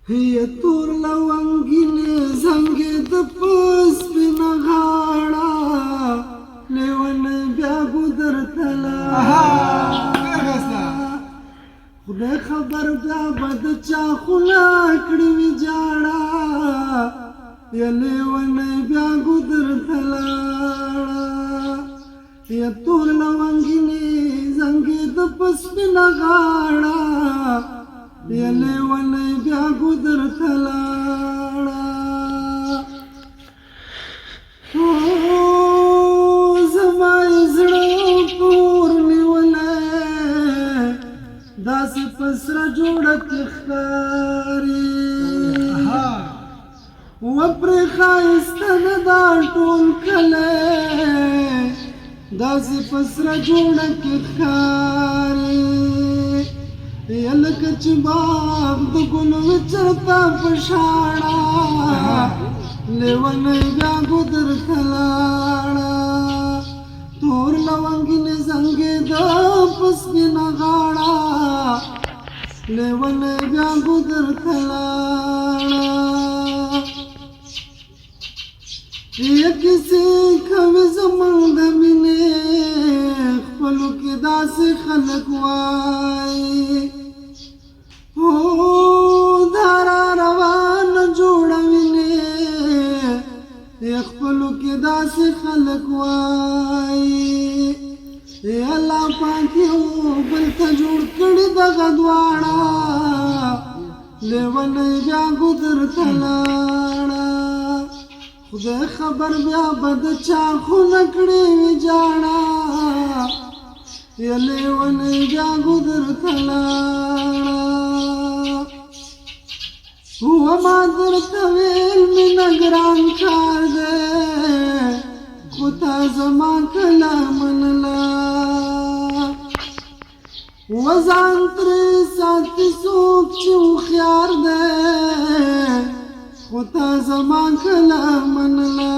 یا تور لونګینې زنګې د پس سپینه غاړه لیونی بیا ګودر ته خدای خبر بیا به د چا خوله کړې وي جاړه یا لیونی بیا ګودر ته لاړه یا تور لونګینې زنګې د پس سپینه غاړه یا لیونی بیا ګودر ته لاړه زما یې زړه پور نیولی داسې په سره جوړه کې ښکاري وپرې ښایسته نه دا ټول کلی داسې په سره جوړه کې ښکاري یا لکه چې باغ د ګلو چرته په شاړه لیونی بیا ګودر ته لاړه تور لونګینې زنګې د په سپینه غاړه لیونی بیا ګودر ته لاړه یا کیسې کوي زموږ د مینې خپلو کې داسې خلک وایي دا را روانه جوړوینې خپلو کې داسې خلک وایي الله پاک یو بل ته جوړ کړي دغه دواړه لیونی بیا ګودر ته لاړه خدای خبر بیا به د چا خونه کړې وي جاړه یا لیونی بیا ګودر ته لاړه وما درته ویل مینه ګران کار دی خو تا زما کله منله وځان ترې ساتي څوک چې هوښیار دی خو تا زما کله منله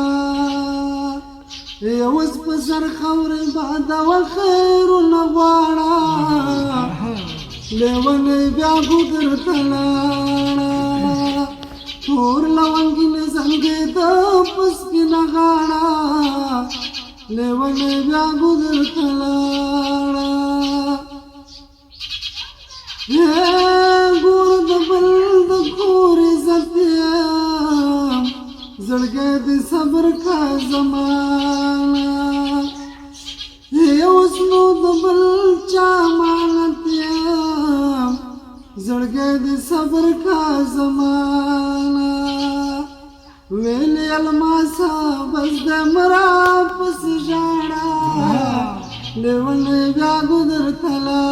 اوس په سر خاورې باده و خیرونه غواړه لیونی بیا ګودر ته لاړه تور لونګینې زنګې د په سپینه غاړه لیونی بیا ګودر ته لاړه ګور د بل د کور عزت یم زړګی د صبر کا زمانه اوس نو د بل چا امانت یم زړګی د صبر کا زمانه ویلې الماسه بس د مرا پس ژاړه لیونی بیا ګودر ته لاړه